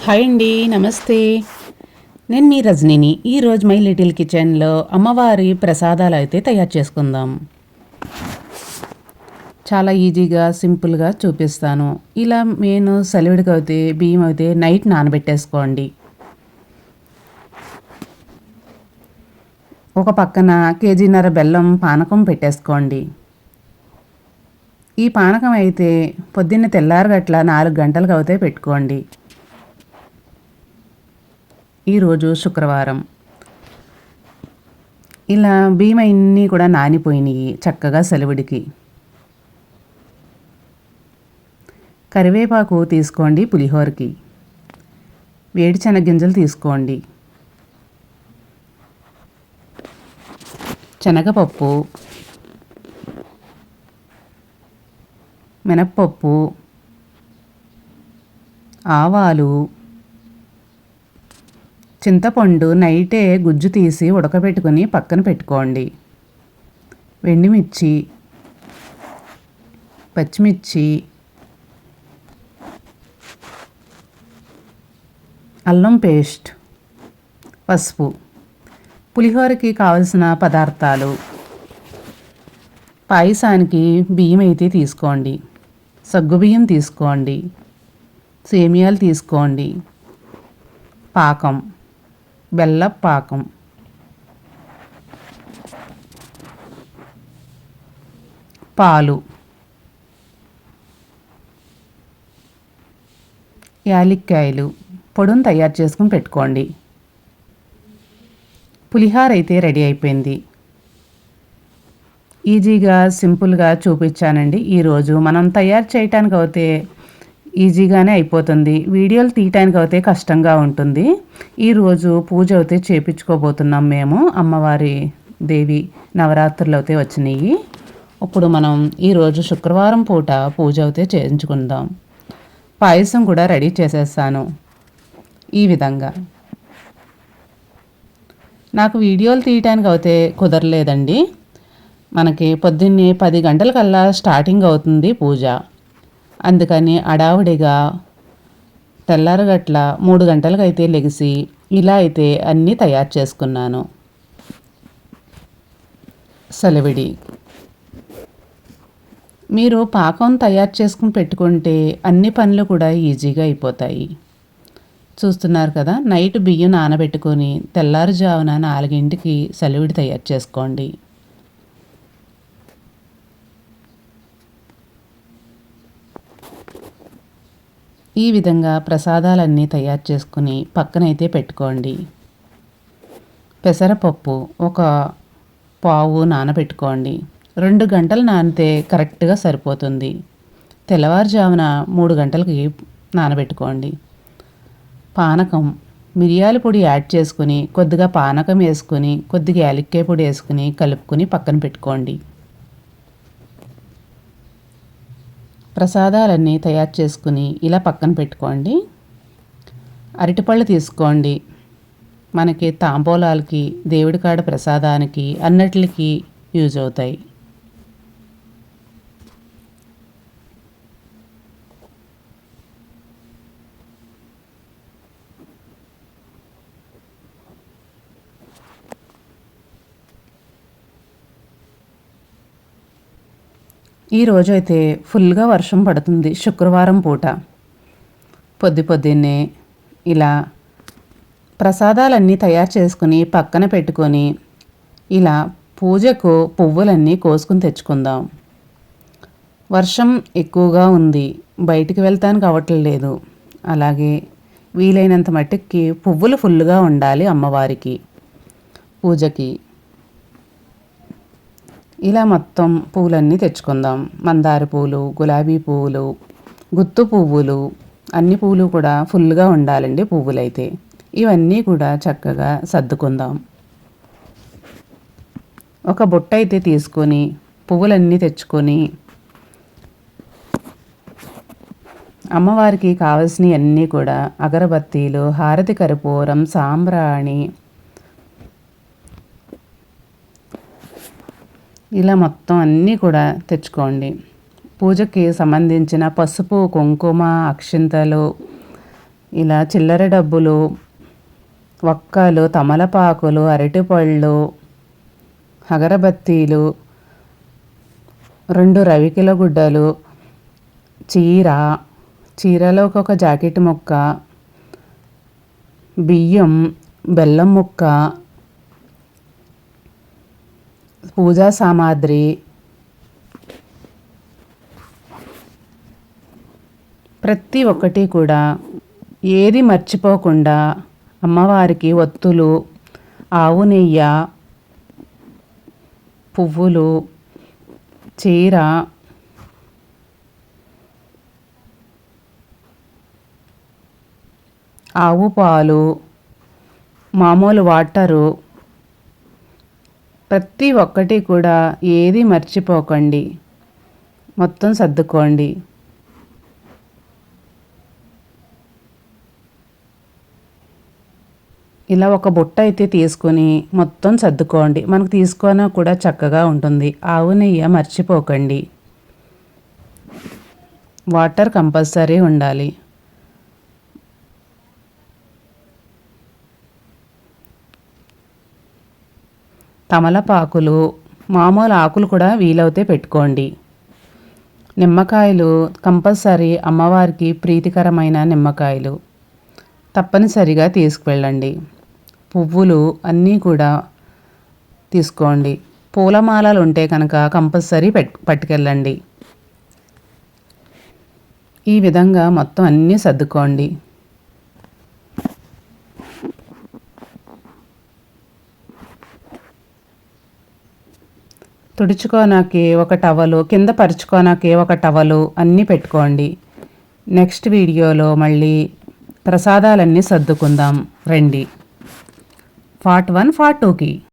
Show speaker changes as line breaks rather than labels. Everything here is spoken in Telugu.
హాయ్ అండి, నమస్తే. నేను మీ రజనీని. ఈరోజు మై లిటిల్ కిచెన్లో అమ్మవారి ప్రసాదాలు అయితే తయారు చేసుకుందాం. చాలా ఈజీగా సింపుల్గా చూపిస్తాను. ఇలా నేను సలివిడికి అయితే బియ్యం అయితే నైట్ నానబెట్టేసుకోండి. ఒక పక్కన కేజీన్నర బెల్లం పానకం పెట్టేసుకోండి. ఈ పానకం అయితే పొద్దున్న తెల్లారగట్ల 4 గంటలకు అయితే పెట్టుకోండి. ఈరోజు శుక్రవారం. ఇలా బియ్యం అన్నీ కూడా నానిపోయినాయి చక్కగా సెలవుడికి. కరివేపాకు తీసుకోండి పులిహోరకి. వేడిశనగ గింజలు తీసుకోండి. శనగపప్పు, మినప్పప్పు, ఆవాలు, చింతపండు నైటే గుజ్జు తీసి ఉడకబెట్టుకుని పక్కన పెట్టుకోండి. ఎండుమిర్చి, పచ్చిమిర్చి, అల్లం పేస్ట్, పసుపు. పులిహోరకి కావలసిన పదార్థాలు: పాయసానికి బియ్యం అయితే తీసుకోండి, సగ్గుబియ్యం తీసుకోండి, సేమియాలు తీసుకోండి, పాకం, బెల్లపు పాకం, పాలు, యాలక్కాయలు పొడిని తయారు చేసుకుని పెట్టుకోండి. పులిహోర అయితే రెడీ అయిపోయింది. ఈజీగా సింపుల్గా చూపించానండి. ఈరోజు మనం తయారు చేయటానికి అయితే ఈజీగానే అయిపోతుంది, వీడియోలు తీయటానికి అయితే కష్టంగా ఉంటుంది. ఈరోజు పూజ అయితే చేపించుకోబోతున్నాం మేము. అమ్మవారి దేవి నవరాత్రులు అయితే వచ్చినాయి. ఇప్పుడు మనం ఈరోజు శుక్రవారం పూట పూజ అయితే చేయించుకుందాం. పాయసం కూడా రెడీ చేసేస్తాను. ఈ విధంగా నాకు వీడియోలు తీయటానికి అయితే కుదరలేదండి. మనకి పొద్దున్నే 10 గంటలకల్లా స్టార్టింగ్ అవుతుంది పూజ. అందుకని అడావుడిగా తెల్లారగట్ల 3 గంటలకైతే లెగిసి ఇలా అయితే అన్నీ తయారు చేసుకున్నాను. సెలవిడి మీరు పాకం తయారు చేసుకుని పెట్టుకుంటే అన్ని పనులు కూడా ఈజీగా అయిపోతాయి. చూస్తున్నారు కదా, నైట్ బియ్యం నానబెట్టుకొని తెల్లారుజామున 4ంటికి సెలవిడి తయారు చేసుకోండి. ఈ విధంగా ప్రసాదాలన్నీ తయారు చేసుకుని పక్కనైతే పెట్టుకోండి. పెసరపప్పు ఒక పావు నానబెట్టుకోండి. 2 గంటలు నానితే కరెక్ట్గా సరిపోతుంది. తెల్లవారుజామున 3 గంటలకి నానబెట్టుకోండి. పానకం, మిరియాల పొడి యాడ్ చేసుకుని కొద్దిగా పానకం వేసుకుని కొద్దిగా యాలక్కాయ పొడి వేసుకుని కలుపుకొని పక్కన పెట్టుకోండి. ప్రసాదాలన్నీ తయారు చేసుకుని ఇలా పక్కన పెట్టుకోండి. అరటిపళ్ళు తీసుకోండి. మనకి తాంబూలాలకి, దేవుడి కాడ ప్రసాదానికి అన్నిటికి యూజ్ అవుతాయి. ఈరోజు అయితే ఫుల్గా వర్షం పడుతుంది. శుక్రవారం పూట పొద్దున్నే ఇలా ప్రసాదాలన్నీ తయారు చేసుకుని పక్కన పెట్టుకొని ఇలా పూజకు పువ్వులన్నీ కోసుకుని తెచ్చుకుందాం. వర్షం ఎక్కువగా ఉంది, బయటికి వెళ్తానికి అవ్వట్లేదు. అలాగే వీలైనంత మట్టుకి పువ్వులు ఫుల్గా ఉండాలి అమ్మవారికి పూజకి. ఇలా మొత్తం పువ్వులన్నీ తెచ్చుకుందాం. మందార పువ్వులు, గులాబీ పువ్వులు, గుత్తు పువ్వులు, అన్ని పువ్వులు కూడా ఫుల్గా ఉండాలండి పువ్వులైతే. ఇవన్నీ కూడా చక్కగా సర్దుకుందాం. ఒక బుట్ట అయితే తీసుకొని పువ్వులన్నీ తెచ్చుకొని అమ్మవారికి కావలసినవి అన్నీ కూడా అగరబత్తీలు, హారతి కర్పూరం, సాంబ్రాణి, ఇలా మొత్తం అన్నీ కూడా తెచ్చుకోండి. పూజకి సంబంధించిన పసుపు, కుంకుమ, అక్షింతలు ఇలా చిల్లర డబ్బులు, వక్కలు, తమలపాకులు, అరటిపళ్ళు, అగరబత్తీలు, 2 రవికిల గుడ్డలు, చీరలోకి ఒక జాకెట్ ముక్క, బియ్యం, బెల్లం ముక్క, పూజా సామాగ్రి, ప్రతి ఒక్కటి కూడా ఏది మర్చిపోకుండా అమ్మవారికి ఒత్తులు, ఆవు నెయ్యి, పువ్వులు, చీర, ఆవు పాలు, మామూలు వాటరు, ప్రతి ఒక్కటి కూడా ఏది మర్చిపోకండి, మొత్తం సర్దుకోండి. ఇలా ఒక బుట్ట అయితే తీసుకొని మొత్తం సర్దుకోండి. మనకు తీసుకున్నా కూడా చక్కగా ఉంటుంది. ఆవు నెయ్యి మర్చిపోకండి. వాటర్ కంపల్సరీ ఉండాలి. తమలపాకులు, మామూలు ఆకులు కూడా వీలవుతే పెట్టుకోండి. నిమ్మకాయలు కంపల్సరీ, అమ్మవారికి ప్రీతికరమైన నిమ్మకాయలు తప్పనిసరిగా తీసుకువెళ్ళండి. పువ్వులు అన్నీ కూడా తీసుకోండి. పూలమాలలు ఉంటే కనుక కంపల్సరీ పట్టుకెళ్ళండి. ఈ విధంగా మొత్తం అన్నీ సర్దుకోండి. తుడుచుకోనాకే ఒక టవలు, కింద పరుచుకోనాకే ఒక టవలు అన్నీ పెట్టుకోండి. నెక్స్ట్ వీడియోలో మళ్ళీ ప్రసాదాలన్నీ సర్దుకుందాం రండి. పార్ట్ 1, పార్ట్ 2కి.